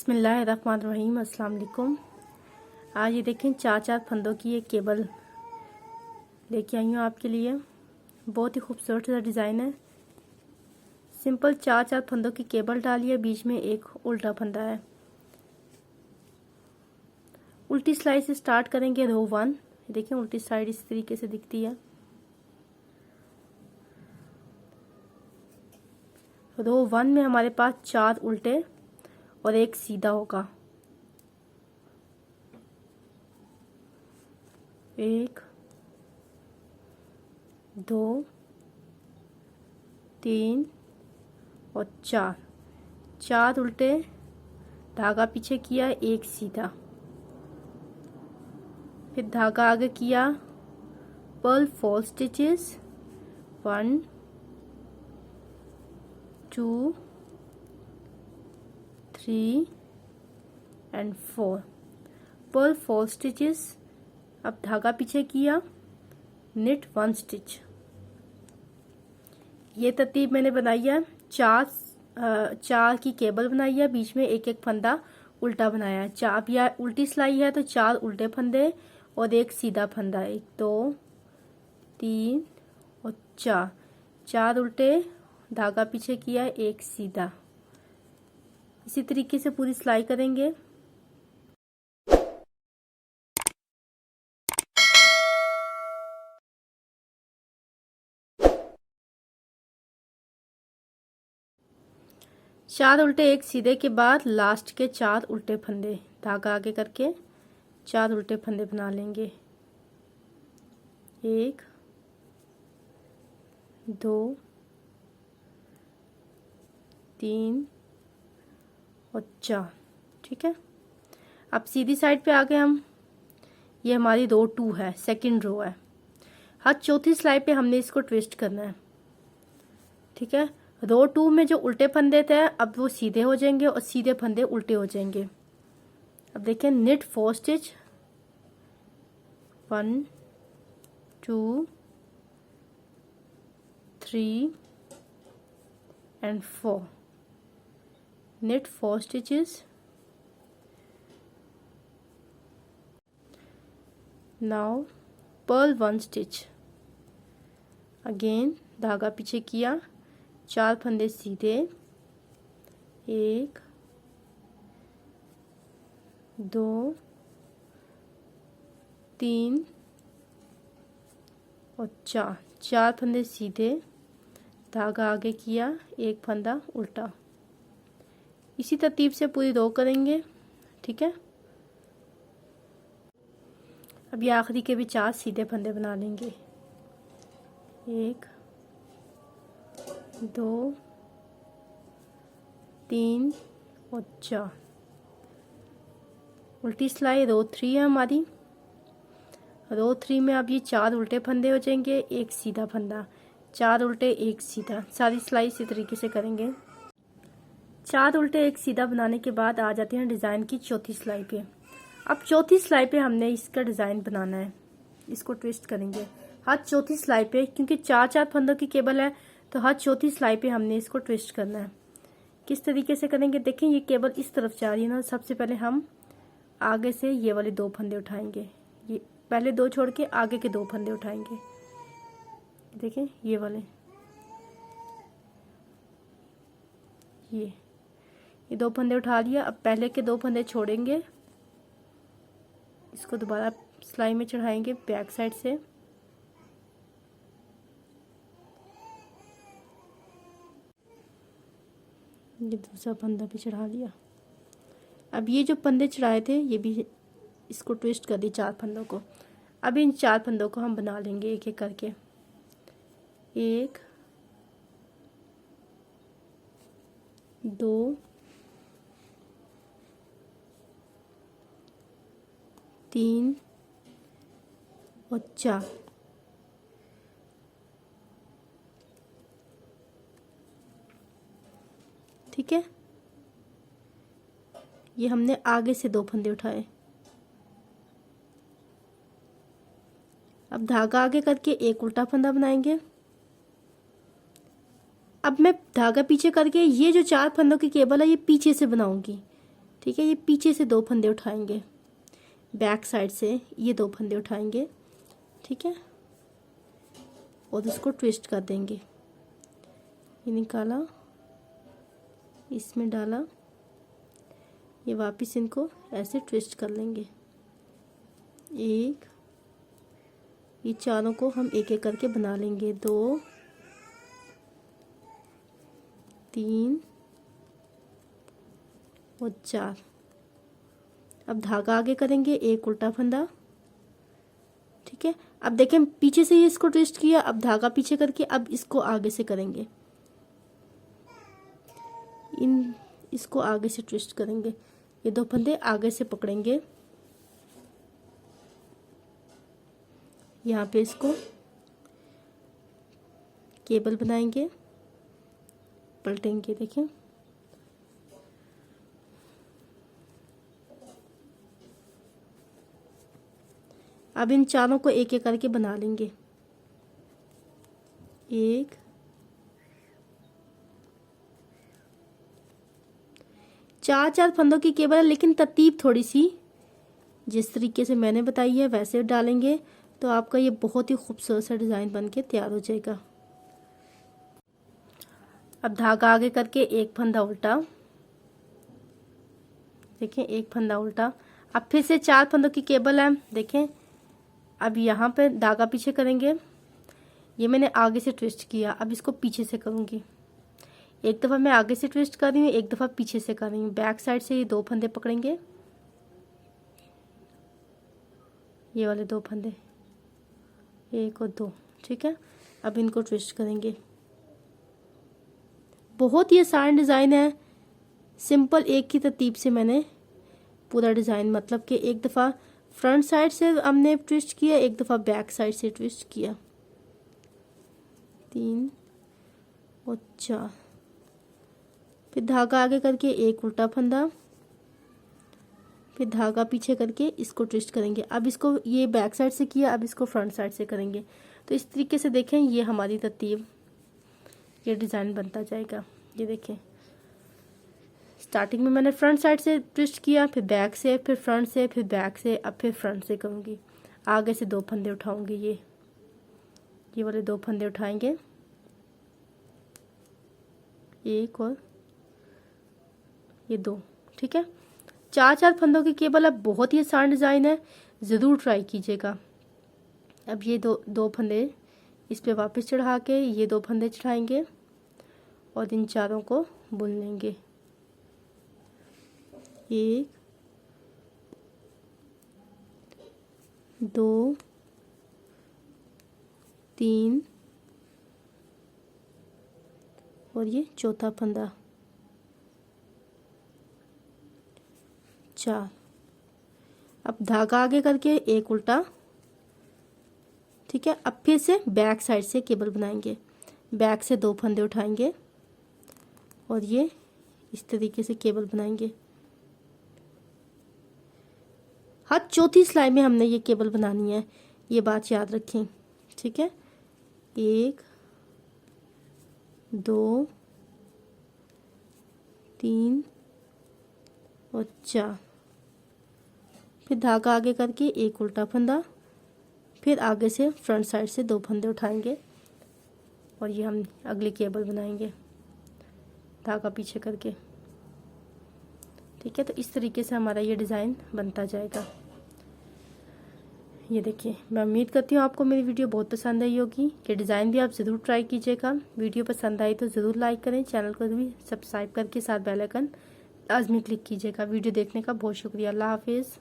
बिस्मिल्लाहिर्रहमानिर्रहीम। अस्सलाम वालेकुम। आज ये देखें चार फंदों की एक केबल लेके आई हूँ आपके लिए। बहुत ही खूबसूरत सा डिज़ाइन है। सिंपल चार फंदों की केबल डाली है, बीच में एक उल्टा फंदा है। उल्टी सिलाई से स्टार्ट करेंगे रो 1। देखें उल्टी साइड इस तरीके से दिखती है। रो 1 में हमारे पास 4 उल्टे और एक सीधा होगा। 1 2 3 और 4 उल्टे, धागा पीछे किया, एक सीधा, फिर धागा आगे किया, purl 4 stitches, 1 2 3 and 4, purl 4 stitches. अब धागा पीछे किया, निट 1 स्टिच। ये तरतीब मैंने बनाई है। चार की केबल बनाई है, बीच में एक एक फंदा उल्टा बनाया है। चार या उल्टी सिलाई है तो 4 उल्टे फंदे और एक सीधा फंदा। 1 2 3 और 4 उल्टे, धागा पीछे किया, एक सीधा। इसी तरीके से पूरी सिलाई करेंगे। चार उल्टे एक सीधे के बाद लास्ट के 4 उल्टे फंदे, धागा आगे करके 4 उल्टे फंदे बना लेंगे। 1 2 3 और 4। ठीक है। अब सीधी साइड पे आ गए हम। ये हमारी रो 2 है, सेकंड रो है। हर चौथी सिलाई पे हमने इसको ट्विस्ट करना है। ठीक है। रो 2 में जो उल्टे फंदे थे अब वो सीधे हो जाएंगे और सीधे फंदे उल्टे हो जाएंगे। अब देखें, knit 4 stitch, 1 2 3 and 4, knit 4 stitches। now purl 1 stitch, again धागा पीछे किया, 4 फंदे सीधे, 1 2 3 और 4 फंदे सीधे, धागा आगे किया, एक फंदा उल्टा। इसी तरतीब से पूरी रो करेंगे। ठीक है। अब ये आखिरी के भी 4 सीधे फंदे बना लेंगे। 1 2 3 और 4। उल्टी सिलाई रो 3 है हमारी। रो 3 में अब ये 4 उल्टे फंदे हो जाएंगे, एक सीधा फंदा, 4 उल्टे एक सीधा। सारी सिलाई इसी तरीके से करेंगे। 4 उल्टे एक सीधा बनाने के बाद आ जाते हैं डिज़ाइन की चौथी सिलाई पे। अब चौथी सिलाई पे हमने इसका डिज़ाइन बनाना है। इसको ट्विस्ट करेंगे हर चौथी सिलाई पे, क्योंकि 4 फंदों की केबल है तो हर चौथी सिलाई पे हमने इसको ट्विस्ट करना है। किस तरीके से करेंगे देखें। ये केबल इस तरफ जा रही है ना, सबसे पहले हम आगे से ये वाले 2 फंदे उठाएंगे। ये पहले 2 छोड़ के आगे के 2 फंदे उठाएंगे। देखें ये वाले, ये 2 फंदे उठा लिया। अब पहले के 2 फंदे छोड़ेंगे, इसको दोबारा सिलाई में चढ़ाएंगे बैक साइड से। ये दूसरा फंदा भी चढ़ा लिया। अब ये जो फंदे चढ़ाए थे ये भी इसको ट्विस्ट कर दी 4 फंदों को। अब इन 4 फंदों को हम बना लेंगे एक एक करके। 1 2 3 और 4। ठीक है। ये हमने आगे से 2 फंदे उठाए। अब धागा आगे करके एक उल्टा फंदा बनाएंगे। अब मैं धागा पीछे करके ये जो 4 फंदों की केबल है ये पीछे से बनाऊंगी। ठीक है। ये पीछे से 2 फंदे उठाएंगे, बैक साइड से ये 2 फंदे उठाएंगे, ठीक है, और उसको ट्विस्ट कर देंगे। ये निकाला, इसमें डाला, ये वापस इनको ऐसे ट्विस्ट कर लेंगे। एक, ये चारों को हम एक एक करके बना लेंगे। 2 3 और 4। अब धागा आगे करेंगे, एक उल्टा फंदा, ठीक है। अब देखें पीछे से ये इसको ट्विस्ट किया, अब धागा पीछे करके अब इसको आगे से करेंगे, इसको आगे से ट्विस्ट करेंगे। ये 2 फंदे आगे से पकड़ेंगे, यहाँ पे इसको केबल बनाएंगे, पलटेंगे, देखें। अब इन चारों को एक एक करके बना लेंगे। 1 4 फंदों की केबल है, लेकिन तरतीब थोड़ी सी जिस तरीके से मैंने बताई है वैसे डालेंगे तो आपका ये बहुत ही खूबसूरत सा डिज़ाइन बन के तैयार हो जाएगा। अब धागा आगे करके एक फंदा उल्टा, देखें, एक फंदा उल्टा। अब फिर से 4 फंदों की केबल है, देखें। अब यहाँ पे धागा पीछे करेंगे, ये मैंने आगे से ट्विस्ट किया, अब इसको पीछे से करूँगी। एक दफ़ा मैं आगे से ट्विस्ट कर रही हूँ, एक दफ़ा पीछे से कर रही हूँ। बैक साइड से ये 2 फंदे पकड़ेंगे, ये वाले 2 फंदे, 1 और 2, ठीक है। अब इनको ट्विस्ट करेंगे। बहुत ही आसान डिज़ाइन है, सिंपल। एक की तरतीब से मैंने पूरा डिज़ाइन, मतलब कि एक दफ़ा फ्रंट साइड से हमने ट्विस्ट किया, एक दफ़ा बैक साइड से ट्विस्ट किया। 3 और 4, फिर धागा आगे करके एक उल्टा फंदा, फिर धागा पीछे करके इसको ट्विस्ट करेंगे। अब इसको ये बैक साइड से किया, अब इसको फ्रंट साइड से करेंगे। तो इस तरीके से देखें, ये हमारी तरतीब, ये डिज़ाइन बनता जाएगा। ये देखें, स्टार्टिंग में मैंने फ्रंट साइड से ट्विस्ट किया, फिर बैक से, फिर फ्रंट से, फिर बैक से, अब फिर फ्रंट से करूँगी। आगे से 2 फंदे उठाऊंगी, ये वाले 2 फंदे उठाएंगे, एक और ये 2, ठीक है। 4 फंदों की केबल। अब बहुत ही आसान डिज़ाइन है, ज़रूर ट्राई कीजिएगा। अब ये दो फंदे इस पे वापस चढ़ा के ये 2 फंदे चढ़ाएंगे और इन चारों को बुन लेंगे। 1 2 3 और ये चौथा फंदा, 4। अब धागा आगे करके एक उल्टा, ठीक है। अब फिर से बैक साइड से केबल बनाएंगे, बैक से 2 फंदे उठाएंगे और ये इस तरीके से केबल बनाएंगे। हर चौथी सिलाई में हमने ये केबल बनानी है, ये बात याद रखें, ठीक है। 1 2 3 और 4, फिर धागा आगे करके एक उल्टा फंदा, फिर आगे से फ्रंट साइड से 2 फंदे उठाएंगे और ये हम अगली केबल बनाएंगे धागा पीछे करके, ठीक है। तो इस तरीके से हमारा ये डिज़ाइन बनता जाएगा। ये देखिए, मैं उम्मीद करती हूँ आपको मेरी वीडियो बहुत पसंद आई होगी। ये डिज़ाइन भी आप ज़रूर ट्राई कीजिएगा। वीडियो पसंद आई तो ज़रूर लाइक करें, चैनल को भी सब्सक्राइब करके साथ बेल आइकन लाजमी क्लिक कीजिएगा। वीडियो देखने का बहुत शुक्रिया। अल्लाह हाफिज़।